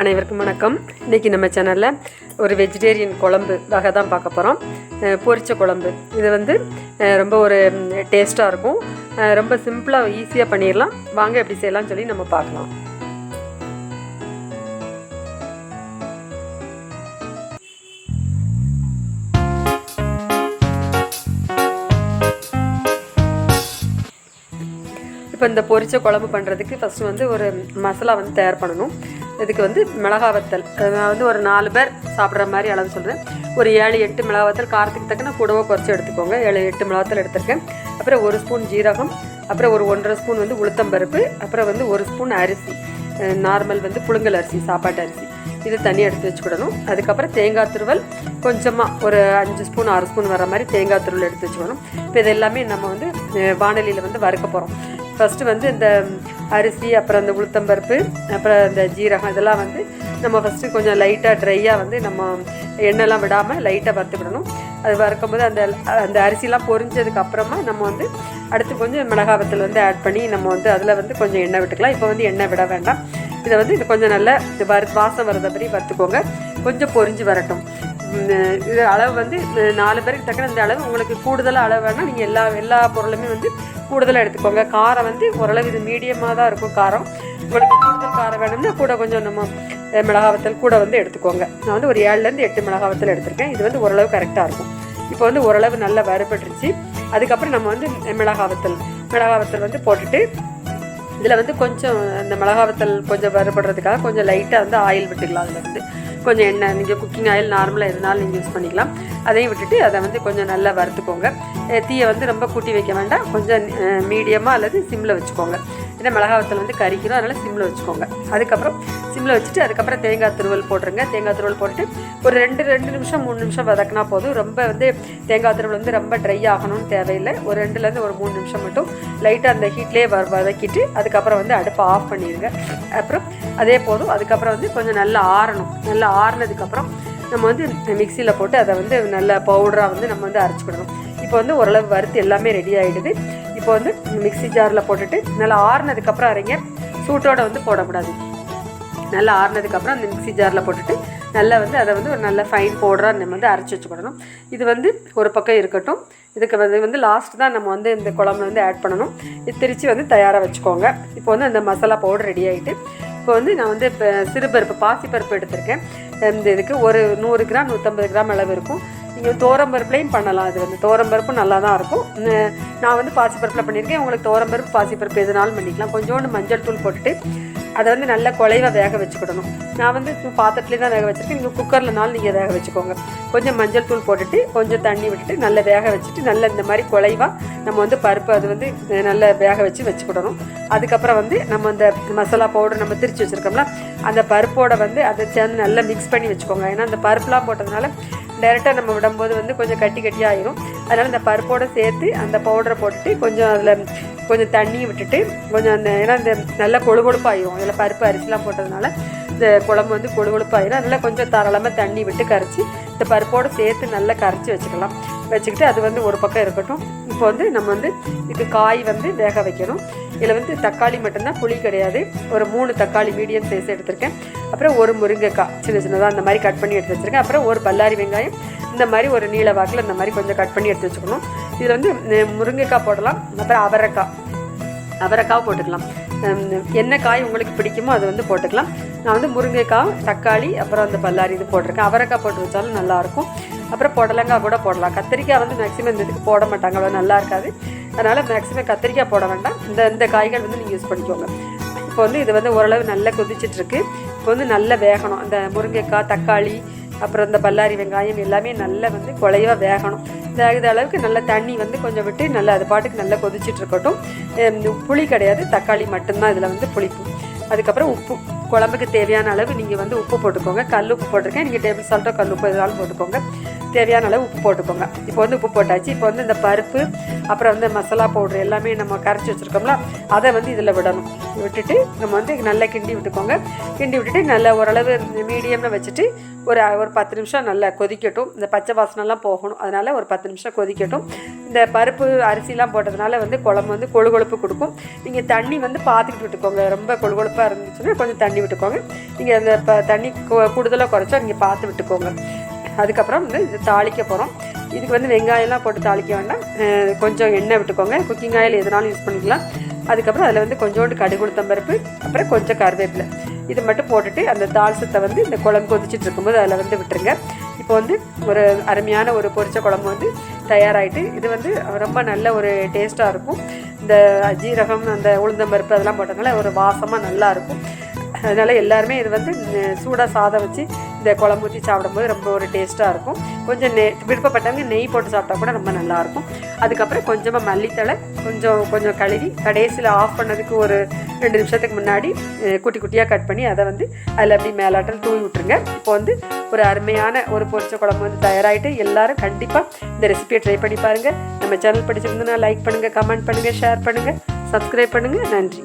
அனைவருக்கும் வணக்கம். இன்றைக்கி நம்ம சேனலில் ஒரு வெஜிடேரியன் குழம்பு வகை தான் பார்க்க போகிறோம். பொரிச்ச குழம்பு. இது ரொம்ப ஒரு டேஸ்ட்டாக இருக்கும். ரொம்ப சிம்பிளாக ஈஸியாக பண்ணிடலாம். வாங்க எப்படி செய்யலாம்னு சொல்லி நம்ம பார்க்கலாம். இப்போ இந்த பொரிச்ச குழம்பு பண்ணுறதுக்கு ஃபஸ்ட்டு ஒரு மசாலா தயார் பண்ணணும். இதுக்கு மிளகா வத்தல், நான் ஒரு 4 பேர் சாப்பிட்ற மாதிரி அளவு சொல்கிறேன். ஒரு 7-8 மிளகா வத்தல், காரத்துக்கு தக்கன கூடவோ குறைச்சி எடுத்துக்கோங்க. 7-8 மிளகா வத்தல் எடுத்துருக்கேன். அப்புறம் 1 ஸ்பூன் ஜீரகம், அப்புறம் ஒரு 1.5 ஸ்பூன் உளுத்தம்பருப்பு, அப்புறம் 1 ஸ்பூன் அரிசி, நார்மல் புழுங்கல் அரிசி, சாப்பாட்டு அரிசி, இது தனியாக எடுத்து வச்சுக்கிடணும். அதுக்கப்புறம் தேங்காய் துருவல் கொஞ்சமாக ஒரு 5 ஸ்பூன் 6 ஸ்பூன் வர மாதிரி தேங்காய் துருவல் எடுத்து வச்சுக்கணும். இப்போ இது எல்லாமே நம்ம வானலியில் வறுக்க போகிறோம். ஃபஸ்ட்டு இந்த அரிசி, அப்புறம் அந்த உளுத்தம்பருப்பு, அப்புறம் இந்த ஜீரகம், இதெல்லாம் நம்ம ஃபஸ்ட்டு கொஞ்சம் லைட்டாக ட்ரையாக நம்ம எண்ணெய்லாம் விடாமல் லைட்டாக வறுத்து விடணும். அது வறுக்கும்போது அந்த அரிசிலாம் பொரிஞ்சதுக்கு அப்புறமா நம்ம அடுத்து கொஞ்சம் மிளகாய் வத்தல் ஆட் பண்ணி நம்ம அதில் கொஞ்சம் எண்ணெய் விட்டுக்கலாம். இப்போ எண்ணெய் விட வேண்டாம். இதை இது கொஞ்சம் நல்லா வாசம் வரத மாதிரி வறுத்துக்கோங்க. கொஞ்சம் பொரிஞ்சு வரட்டும். இது அளவு 4 பேருக்கு தக்கன இந்த அளவு. உங்களுக்கு கூடுதலாக அளவு வேணால் நீங்கள் எல்லா பொருளுமே கூடுதலாக எடுத்துக்கோங்க. காரம் ஓரளவு இது மீடியமாக தான் இருக்கும் காரம். உங்களுக்கு கூடுதல் காரம் வேணும்னா கூட கொஞ்சம் நம்ம மிளகா வத்தல் கூட வந்து நான் ஒரு 7-8 மிளகா வத்தல் எடுத்திருக்கேன். இது ஓரளவு கரெக்டாக இருக்கும். இப்போ ஓரளவு நல்லா வறுபட்டுருச்சு. அதுக்கப்புறம் நம்ம மிளகா வத்தல் போட்டுட்டு இதில் கொஞ்சம் இந்த மிளகா வத்தல் கொஞ்சம் வறுபடுறதுக்காக கொஞ்சம் லைட்டாக ஆயில் விட்டுக்கலாம். அதில் கொஞ்சம் எண்ணெய், நீங்கள் குக்கிங் ஆயில் நார்மலாக எதுனாலும் நீங்கள் யூஸ் பண்ணிக்கலாம். அதையும் விட்டுட்டு அதை கொஞ்சம் நல்லா வறுத்துக்கோங்க. தீயை ரொம்ப கூட்டி வைக்க வேண்டாம். கொஞ்சம் மீடியமாக அல்லது சிம்மில் வச்சுக்கோங்க. ஏன்னா மிளகா வத்தல் கறிக்கிறோம், அதனால் சிம்மில் வச்சுக்கோங்க. அதுக்கப்புறம் சிம்மில் வச்சுட்டு அதுக்கப்புறம் தேங்காய் துருவல் போட்டுருங்க. தேங்காய் துருவல் போட்டுட்டு ஒரு 2 நிமிஷம் 3 நிமிஷம் வதக்கினா போதும். ரொம்ப தேங்காய் துருவல் ரொம்ப ட்ரை ஆகணும்னு தேவையில்லை. ஒரு 2லேருந்து ஒரு 3 நிமிஷம் மட்டும் லைட்டாக அந்த ஹீட்லேயே வதக்கிட்டு அதுக்கப்புறம் அடுப்பை ஆஃப் பண்ணிடுங்க. அப்புறம் அதே போதும். அதுக்கப்புறம் கொஞ்சம் நல்லா ஆறணும். நல்லா ஆறுனதுக்கப்புறம் நம்ம மிக்சியில் போட்டு அதை நல்ல பவுடராக நம்ம அரைச்சிக்கிடணும். இப்போ ஓரளவு வறுத்து எல்லாமே ரெடி ஆகிடுது. இப்போ மிக்சி ஜாரில் போட்டுட்டு நல்லா ஆறுனதுக்கப்புறம் அரைங்க. சூட்டோடு போடக்கூடாது. நல்லா ஆறுனதுக்கப்புறம் அந்த மிக்சி ஜாரில் போட்டுட்டு நல்லா அதை ஒரு நல்ல ஃபைன் பவுடராக நம்ம அரைச்சி வச்சுக்கிடணும். இது ஒரு பக்கம் இருக்கட்டும். இதுக்கு லாஸ்ட் தான் நம்ம இந்த குழம்புல ஆட் பண்ணணும். இது திரித்து தயாராக வச்சுக்கோங்க. இப்போ அந்த மசாலா பவுடர் ரெடி ஆகிட்டு இப்போ நான் இப்போ சிறுபருப்பு, பாசிப்பருப்பு எடுத்திருக்கேன். இதுக்கு ஒரு 100 கிராம் 150 கிராம் அளவு இருக்கும். நீங்கள் தோரம்பருப்புலையும் பண்ணலாம். அது தோரம்பருப்பு நல்லா தான் இருக்கும். நான் பாசிப்பருப்பில் பண்ணியிருக்கேன். உங்களுக்கு தோரம்பருப்பு, பாசிப்பருப்பு எதுனாலும் பண்ணிக்கலாம். கொஞ்சோண்டு மஞ்சள் தூள் போட்டுட்டு அதை நல்லா குழைவாக வேக வச்சுக்கிடணும். நான் பாத்திரத்துலேயே தான் வேக வச்சுருக்கேன். நீங்கள் குக்கர்லனாலும் நீங்கள் வேக வச்சுக்கோங்க. கொஞ்சம் மஞ்சள் தூள் போட்டுட்டு கொஞ்சம் தண்ணி விட்டுட்டு நல்லா வேக வச்சுட்டு நல்லா இந்த மாதிரி குழைவாக நம்ம பருப்பு அது நல்லா வேக வச்சுக்கிடணும். அதுக்கப்புறம் நம்ம அந்த மசாலா பவுடர் நம்ம திரிச்சு வச்சுருக்கோம்ல, அந்த பருப்போட அதை சேர்ந்து நல்லா மிக்ஸ் பண்ணி வச்சுக்கோங்க. ஏன்னா அந்த பருப்புலாம் போட்டதுனால டைரெக்டாக நம்ம விடும்போது கொஞ்சம் கட்டி ஆயிரும். அதனால் இந்த பருப்போடு சேர்த்து அந்த பவுடரை போட்டுட்டு கொஞ்சம் அதில் கொஞ்சம் தண்ணி விட்டுட்டு கொஞ்சம் ஏன்னா இந்த நல்லா கொழுகொழுப்பாயிரும். அதில் பருப்பு அரிசிலாம் போட்டதுனால இந்த குழம்பு கொழுகொழுப்பாயிரும். அதனால் கொஞ்சம் தாராளமாக தண்ணி விட்டு கரைச்சி இந்த பருப்போடு சேர்த்து நல்லா கரைச்சி வச்சுக்கிட்டு அது ஒரு பக்கம் இருக்கட்டும். இப்போ நம்ம இதுக்கு காய் வேக வைக்கணும். இதில் தக்காளி மட்டும்தான், புளி கிடையாது. ஒரு 3 தக்காளி மீடியம் சைஸ் எடுத்திருக்கேன். அப்புறம் ஒரு முருங்கைக்காய் சின்னதாக அந்த மாதிரி கட் பண்ணி எடுத்து வச்சுருக்கேன். அப்புறம் ஒரு பல்லாரி வெங்காயம் இந்த மாதிரி ஒரு நீள வாக்கில் இந்த மாதிரி கொஞ்சம் கட் பண்ணி எடுத்து வச்சுக்கணும். இதில் முருங்கைக்காய் போடலாம். அப்புறம் அவரைக்காய் போட்டுக்கலாம். என்ன காய் உங்களுக்கு பிடிக்குமோ அது போட்டுக்கலாம். நான் முருங்கைக்காய், தக்காளி, அப்புறம் அந்த பல்லாரி இது போட்டிருக்கேன். அவரைக்காய் போட்டு வச்சாலும் நல்லாயிருக்கும். அப்புறம் புடலங்காய் கூட போடலாம். கத்திரிக்காய் மேக்ஸிமம் இந்த இதுக்கு போட மாட்டாங்க, அவ்வளோ நல்லா இருக்காது. அதனால் மேக்ஸிமம் கத்திரிக்காய் போட வேண்டாம். இந்த காய்கள் நீங்கள் யூஸ் பண்ணிக்கோங்க. இப்போ இது ஓரளவு நல்லா கொதிச்சிட்ருக்கு. இப்போ நல்லா வேகணும். அந்த முருங்கைக்காய், தக்காளி, அப்புறம் இந்த பல்லாரி வெங்காயம் எல்லாமே நல்லா குழைவாக வேகணும். வேகிற அளவுக்கு நல்லா தண்ணி கொஞ்சம் விட்டு நல்லா அது பாட்டுக்கு நல்லா கொதிச்சிட்ருக்கட்டும். புளி கிடையாது, தக்காளி மட்டும்தான் இதில் புளிப்பு. அதுக்கப்புறம் உப்பு, குழம்புக்கு தேவையான அளவு நீங்கள் உப்பு போட்டுக்கோங்க. கல் உப்பு போட்டிருக்கேன். நீங்கள் டேபிள் சால்ட்டோ கல் உப்பு எதுனாலும் போட்டுக்கோங்க. தேவையான அளவு உப்பு போட்டுக்கோங்க. இப்போ வந்து உப்பு போட்டாச்சு. இப்போ வந்து இந்த பருப்பு அப்புறம் வந்து மசாலா பவுட்ரு எல்லாமே நம்ம கரைச்சி வச்சுருக்கோம்ல, அதை வந்து இதில் விடணும். விட்டுட்டு நம்ம வந்து நல்லா கிண்டி விட்டுக்கோங்க. கிண்டி விட்டுட்டு நல்லா ஓரளவு மீடியமில் வச்சுட்டு ஒரு 10 நிமிஷம் நல்லா கொதிக்கட்டும். இந்த பச்சை வாசனைலாம் போகணும். அதனால் ஒரு 10 நிமிஷம் கொதிக்கட்டும். இந்த பருப்பு அரிசிலாம் போட்டதுனால வந்து குழம்பு வந்து கொழுகொழுப்பு கொடுக்கும். நீங்கள் தண்ணி வந்து பார்த்துக்கிட்டு விட்டுக்கோங்க. ரொம்ப கொழுகொழுப்பாக இருந்துச்சுன்னா கொஞ்சம் தண்ணி விட்டுக்கோங்க. நீங்கள் அந்த தண்ணி கூடுதலாக குறைச்சா நீங்கள் பார்த்து விட்டுக்கோங்க. அதுக்கப்புறம் வந்து இது தாளிக்க போகிறோம். இதுக்கு வந்து வெங்காயம்லாம் போட்டு தாளிக்க வேண்டாம். கொஞ்சம் எண்ணெய் விட்டுக்கோங்க. குக்கிங் ஆயில் எதுனாலும் யூஸ் பண்ணிக்கலாம். அதுக்கப்புறம் அதில் வந்து கொஞ்சோண்டு கடுகு உளுத்தம் பருப்பு, அப்புறம் கொஞ்சம் கருவேப்பிலை, இது மட்டும் போட்டுட்டு அந்த தால்சத்தை வந்து இந்த குழம்பு கொதிச்சுட்டு இருக்கும்போது அதில் வந்து விட்டுருங்க. இப்போ வந்து ஒரு அருமையான ஒரு பொரிச்ச குழம்பு வந்து தயாராகிட்டு. இது வந்து ரொம்ப நல்ல ஒரு டேஸ்ட்டாக இருக்கும். இந்த ஜீரகம் அந்த உளுந்தம்பருப்பு அதெல்லாம் போட்டதுனால ஒரு வாசமாக நல்லாயிருக்கும். அதனால் எல்லாருமே இது வந்து சூடாக சாதம் வச்சு இந்த குழம்பு ஊற்றி சாப்பிடும்போது ரொம்ப ஒரு டேஸ்ட்டாக இருக்கும். கொஞ்சம் விருப்பப்பட்டவங்க நெய் போட்டு சாப்பிட்டா கூட ரொம்ப நல்லாயிருக்கும். அதுக்கப்புறம் கொஞ்சமாக மல்லித்தழை கொஞ்சம் கழுவி கடைசியில் ஆஃப் பண்ணதுக்கு ஒரு 2 நிமிஷத்துக்கு முன்னாடி குட்டி குட்டியாக கட் பண்ணி அதை வந்து அதில் அப்படி மேலாட்டல் தூவி விட்டுருங்க. இப்போ வந்து ஒரு அருமையான ஒரு பொரிச்ச குழம்பு வந்து தயாராகிட்டு. எல்லோரும் கண்டிப்பாக இந்த ரெசிபியை ட்ரை பண்ணி பாருங்கள். நம்ம சேனல் பிடிச்சிருந்ததுன்னா லைக் பண்ணுங்கள், கமெண்ட் பண்ணுங்கள், ஷேர் பண்ணுங்கள், சப்ஸ்கிரைப் பண்ணுங்கள். நன்றி.